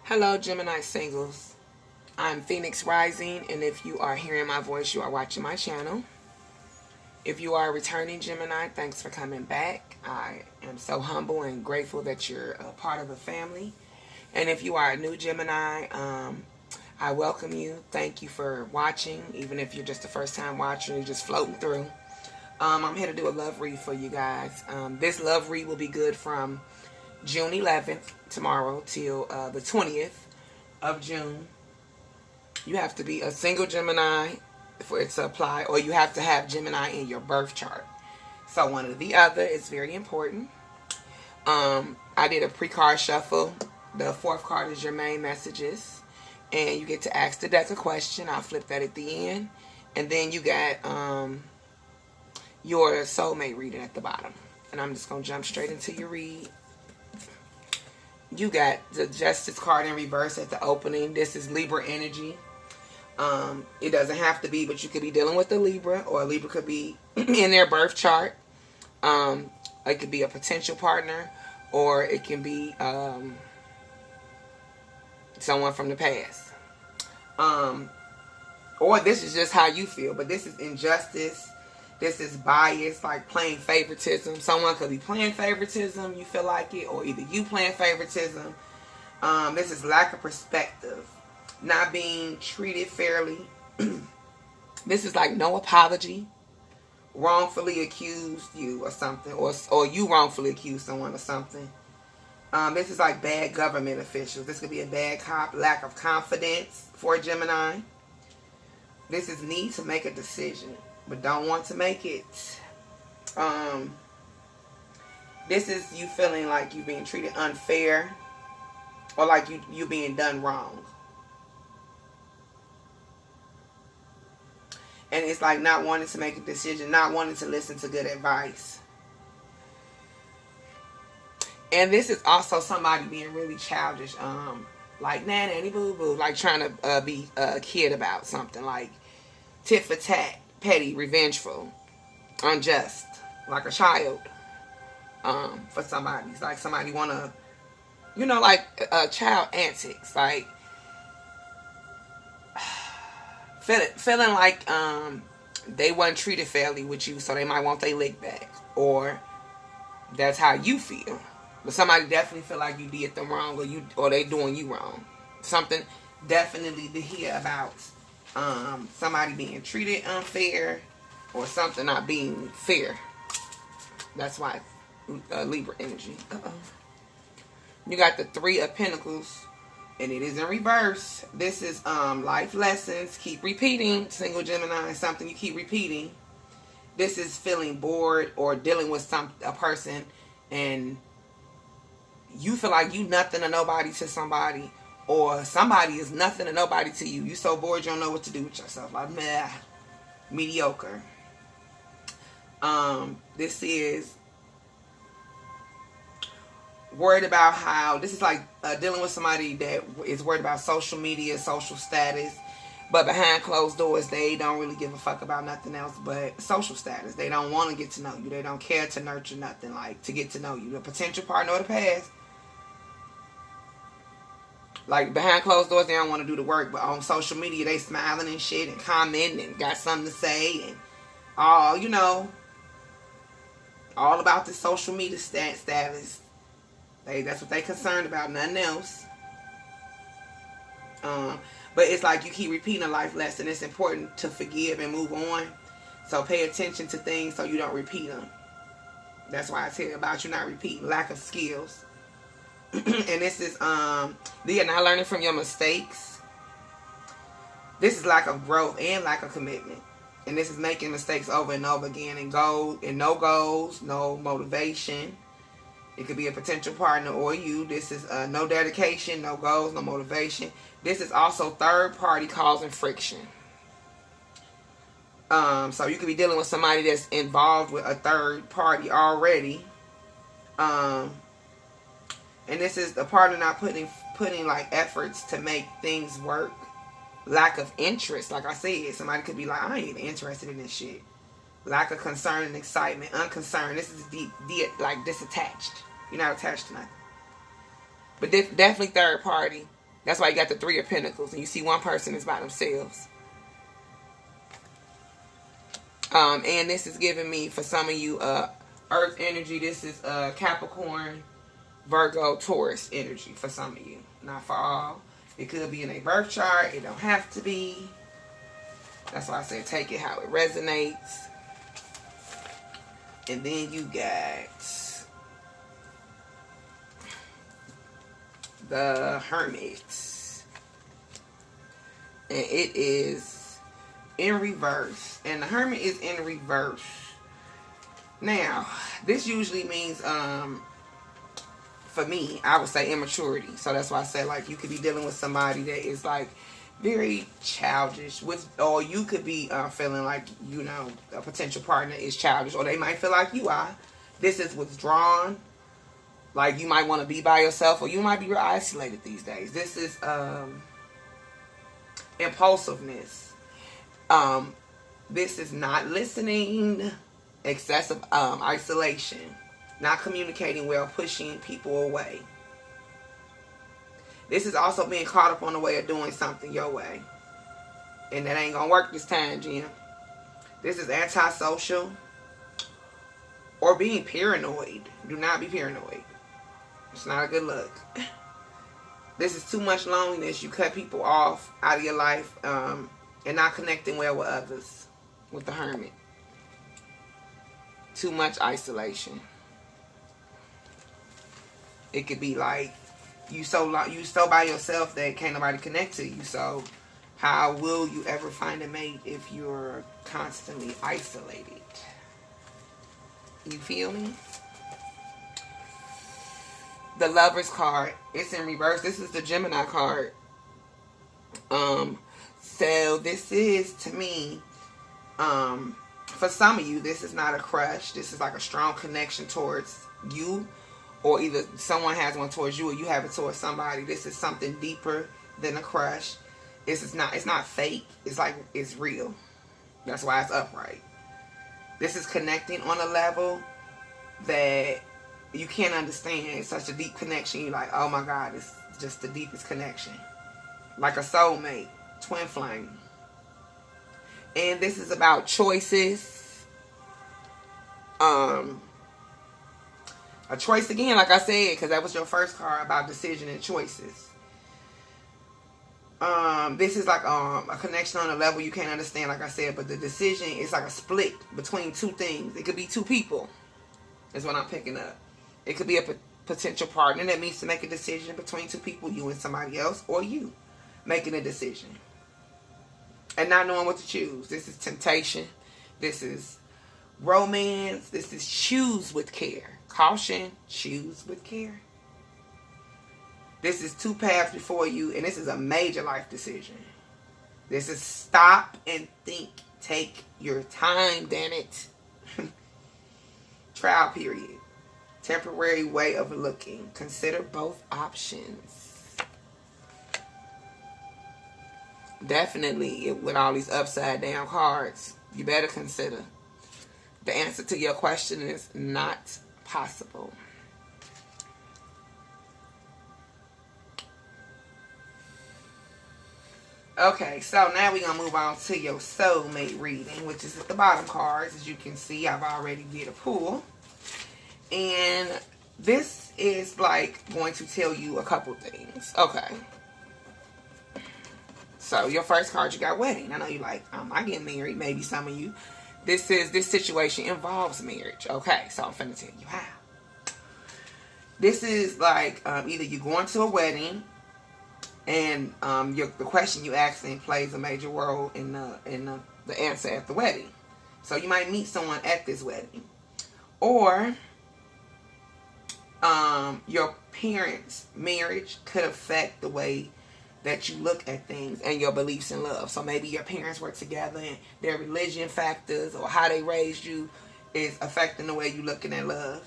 Hello, Gemini singles. I'm Phoenix Rising, and if you are hearing my voice, you are watching my channel. If you are a returning Gemini, thanks for coming back. I am so humble and grateful that you're a part of the family. And if you are a new Gemini, I welcome you. Thank you for watching, even if you're just a first-time watcher, you're just floating through. I'm here to do a love read for you guys. This love read will be good from June 11th, tomorrow, till the 20th of June. You have to be a single Gemini for it to apply, or you have to have Gemini in your birth chart. So one or the other is very important. I did a pre-card shuffle. The fourth card is your main messages, and you get to ask the deck a question. I'll flip that at the end, and then you got your soulmate reading at the bottom. And I'm just gonna jump straight into your read. You got the Justice card in reverse at the opening. This is Libra energy. It doesn't have to be, but you could be dealing with a Libra, or a Libra could be in their birth chart. It could be a potential partner, or it can be someone from the past. Or this is just how you feel, but this is injustice. This is bias, like playing favoritism. Someone could be playing favoritism, you feel like it, or either you playing favoritism. This is lack of perspective, not being treated fairly. This is like no apology, wrongfully accused you or something, or you wrongfully accused someone or something. This is like bad government officials. This could be a bad cop, lack of confidence for a Gemini. This is need to make a decision, but don't want to make it. This is you feeling like you're being treated unfair, or like you being done wrong. And it's like not wanting to make a decision, not wanting to listen to good advice. And this is also somebody being really childish, like nanny boo boo, like trying to be a kid about something, like tit for tat, petty, revengeful, unjust, like a child. For somebody, it's like somebody wanna, like child antics, like feeling like they wasn't treated fairly with you, so they might want their lick back, or that's how you feel. But somebody definitely feel like you did them wrong, or they doing you wrong. Something definitely to hear about. Somebody being treated unfair, or something not being fair. That's why Libra energy. You got the Three of Pentacles, and it is in reverse. This is life lessons. Keep repeating, single Gemini. Something you keep repeating. This is feeling bored, or dealing with a person, and you feel like you nothing or nobody to somebody, or somebody is nothing or nobody to you. You so bored you don't know what to do with yourself. Like, meh, mediocre. This is worried about how, this is like dealing with somebody that is worried about social media, social status, but behind closed doors, they don't really give a fuck about nothing else but social status. They don't want to get to know you. They don't care to nurture nothing, like to get to know you. The potential partner or the past, like behind closed doors, they don't want to do the work, but on social media, they smiling and shit and commenting and got something to say and all, all about the social media status. That's what they concerned about, nothing else. But it's like you keep repeating a life lesson. It's important to forgive and move on. So pay attention to things so you don't repeat them. That's why I tell you about you not repeating, lack of skills. And this is you're not learning from your mistakes. This is lack of growth and lack of commitment. And this is making mistakes over and over again, and no goals, no motivation. It could be a potential partner or you. This is no dedication, no goals, no motivation. This is also third party causing friction. So you could be dealing with somebody that's involved with a third party already. And this is the partner not putting like efforts to make things work. Lack of interest, like I said, somebody could be like, I ain't even interested in this shit. Lack of concern and excitement, unconcerned. This is like disattached. You're not attached to nothing. But definitely third party. That's why you got the Three of Pentacles. And you see one person is by themselves. And this is giving me, for some of you, Earth energy. This is Capricorn, Virgo, Taurus energy for some of you. Not for all. It could be in a birth chart. It don't have to be. That's why I said take it how it resonates. And then you got the Hermit. And it is in reverse. And the Hermit is in reverse. Now, this usually means, for me, I would say immaturity. So that's why I say, like, you could be dealing with somebody that is, like, very childish. Or you could be feeling like, you know, a potential partner is childish. Or they might feel like you are. This is withdrawn. Like, you might want to be by yourself. Or you might be real isolated these days. This is impulsiveness. This is not listening. Excessive isolation. Not communicating well. Pushing people away. This is also being caught up on the way of doing something your way. And that ain't going to work this time, Jim. This is antisocial. Or being paranoid. Do not be paranoid. It's not a good look. This is too much loneliness. You cut people off out of your life. And not connecting well with others. With the Hermit. Too much isolation. It could be like you so by yourself that can't nobody connect to you. So how will you ever find a mate if you're constantly isolated? You feel me? The Lovers card, it's in reverse. This is the Gemini card. So this is, to me, for some of you, this is not a crush. This is like a strong connection towards you. Or either someone has one towards you or you have it towards somebody. This is something deeper than a crush. It's not fake. It's like, it's real. That's why it's upright. This is connecting on a level that you can't understand. It's such a deep connection. You're like, oh my God, it's just the deepest connection. Like a soulmate. Twin flame. And this is about choices. A choice again, like I said, because that was your first card, about decision and choices. This is like a connection on a level you can't understand, like I said, but the decision is like a split between two things. It could be two people, is what I'm picking up. It could be a potential partner that needs to make a decision between two people, you and somebody else, or you making a decision. And not knowing what to choose. This is temptation. This is romance. This is choose with care. Caution, choose with care. This is two paths before you, and this is a major life decision. This is stop and think. Take your time, damn it. Trial period. Temporary way of looking. Consider both options. Definitely, with all these upside down cards, you better consider. The answer to your question is not possible. Okay, so now we're going to move on to your soulmate reading, which is at the bottom cards. As you can see, I've already did a pull. And this is like going to tell you a couple things. Okay. So your first card, you got wedding. I know you're like, I get married. Maybe some of you. This situation involves marriage. Okay, so I'm finna tell you how. This is like either you're going to a wedding, and the question you asking plays a major role in the answer at the wedding. So you might meet someone at this wedding, or your parents' marriage could affect the way that you look at things and your beliefs in love. So maybe your parents were together and their religion factors or how they raised you is affecting the way you looking at love.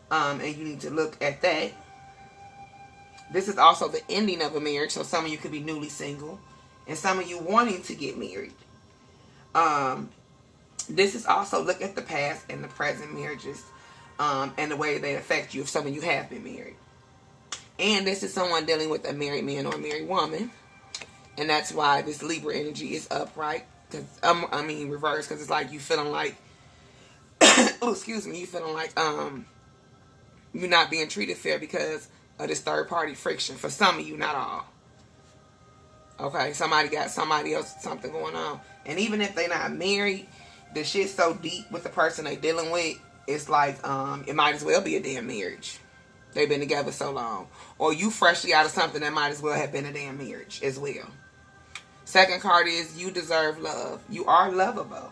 And you need to look at that. This is also the ending of a marriage. So some of you could be newly single and some of you wanting to get married. This is also look at the past and the present marriages and the way they affect you if some of you have been married. And this is someone dealing with a married man or a married woman. And that's why this Libra energy is upright. Cause, I mean reverse, because it's like you feeling like, oh, excuse me, you feeling like you're not being treated fair because of this third party friction. For some of you, not all. Okay, somebody got somebody else, something going on. And even if they're not married, the shit's so deep with the person they dealing with, it's like it might as well be a damn marriage. They've been together so long. Or you freshly out of something that might as well have been a damn marriage as well. Second card is you deserve love. You are lovable.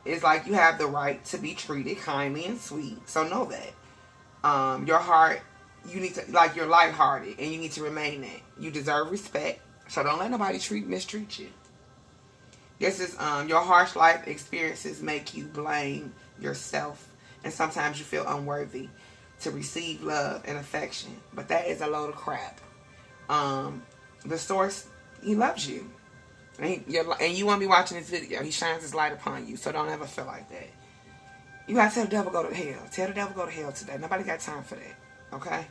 It's like you have the right to be treated kindly and sweet. So know that. Your heart, you need to, like, you're lighthearted and you need to remain that. You deserve respect. So don't let nobody mistreat you. This is your harsh life experiences make you blame yourself. And sometimes you feel unworthy to receive love and affection. But that is a load of crap. The source, he loves you. And you want to be watching this video. He shines his light upon you. So don't ever feel like that. You got to tell the devil go to hell. Tell the devil go to hell today. Nobody got time for that. Okay?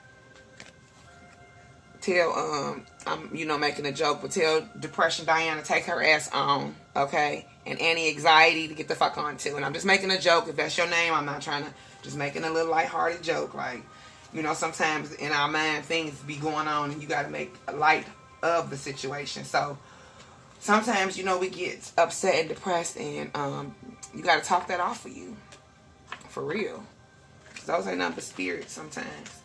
Tell, I'm, making a joke, but tell Depression Diana take her ass on, okay? And anti-anxiety to get the fuck on too. And I'm just making a joke. If that's your name, I'm not trying to, just making a little lighthearted joke. Like, sometimes in our mind, things be going on and you got to make light of the situation. So, sometimes, we get upset and depressed and you got to talk that off of you. For real. Those ain't nothing but spirits sometimes.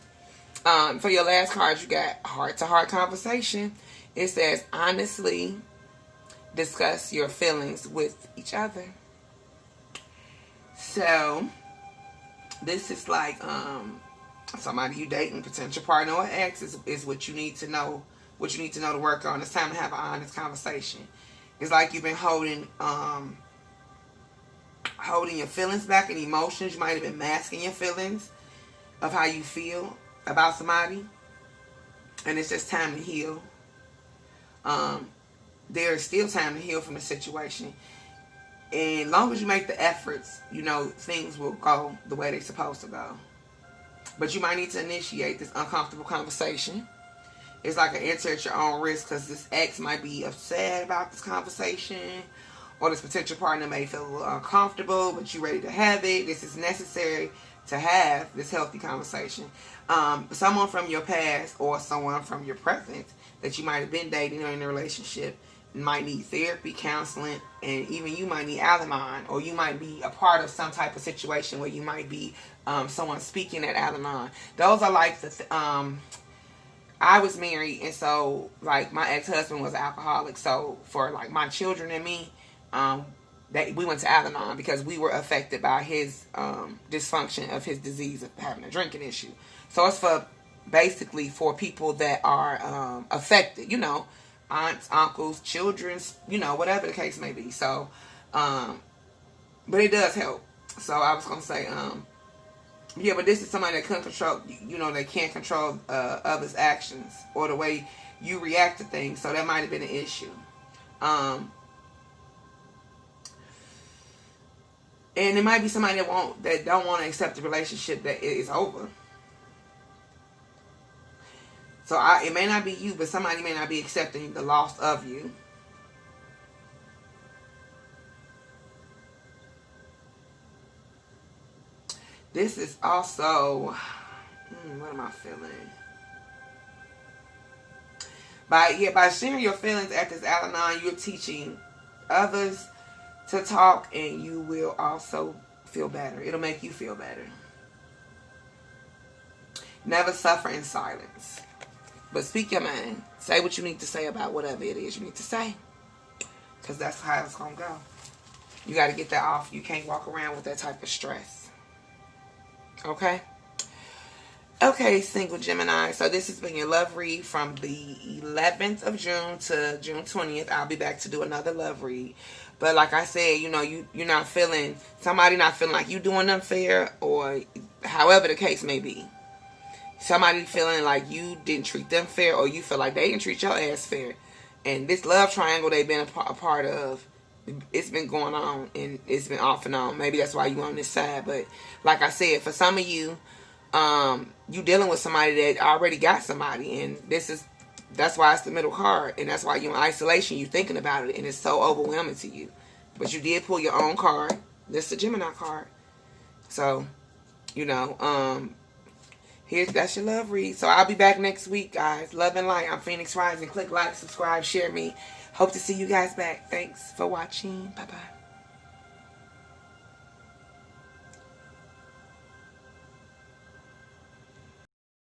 For your last card, you got heart-to-heart conversation. It says, honestly discuss your feelings with each other. So, this is like somebody you dating, potential partner or ex is what you need to know. What you need to know to work on. It's time to have an honest conversation. It's like you've been holding your feelings back and emotions. You might have been masking your feelings of how you feel about somebody, and it's just time to heal. There's still time to heal from the situation, and as long as you make the efforts, things will go the way they're supposed to go. But you might need to initiate this uncomfortable conversation. It's like an enter at your own risk, because this ex might be upset about this conversation, or this potential partner may feel a little uncomfortable, but you're ready to have it. This is necessary to have this healthy conversation. Someone from your past or someone from your present that you might have been dating or in a relationship might need therapy, counseling, and even you might need Al-Anon, or you might be a part of some type of situation where you might be someone speaking at Al-Anon. Those are like I was married, and so like my ex-husband was an alcoholic. So for like my children and me, we went to Al-Anon because we were affected by his dysfunction of his disease of having a drinking issue. So it's basically for people that are affected, aunts, uncles, children, whatever the case may be. So, but it does help. So I was going to say, yeah, but this is somebody that couldn't control, they can't control others' actions or the way you react to things. So that might have been an issue. And it might be somebody that don't want to accept the relationship that is over. So it may not be you, but somebody may not be accepting the loss of you. This is also, what am I feeling? By sharing your feelings at this Al-Anon, you're teaching others to talk, and you will also feel better. It'll make you feel better. Never suffer in silence. But speak your mind. Say what you need to say about whatever it is you need to say. Because that's how it's going to go. You got to get that off. You can't walk around with that type of stress. Okay? Okay, single Gemini. So this has been your love read from the 11th of June to June 20th. I'll be back to do another love read. But like I said, you're not feeling, somebody not feeling like you doing unfair, or however the case may be. Somebody feeling like you didn't treat them fair, or you feel like they didn't treat your ass fair. And this love triangle they've been a part of, it's been going on, and it's been off and on. Maybe that's why you on this side. But like I said, for some of you, you dealing with somebody that already got somebody, and that's why it's the middle card, and that's why you're in isolation. You thinking about it, and it's so overwhelming to you. But you did pull your own card. This is a Gemini card. So, that's your love read. So I'll be back next week, guys. Love and light. I'm Phoenix Rising. Click like, subscribe, share me. Hope to see you guys back. Thanks for watching. Bye-bye.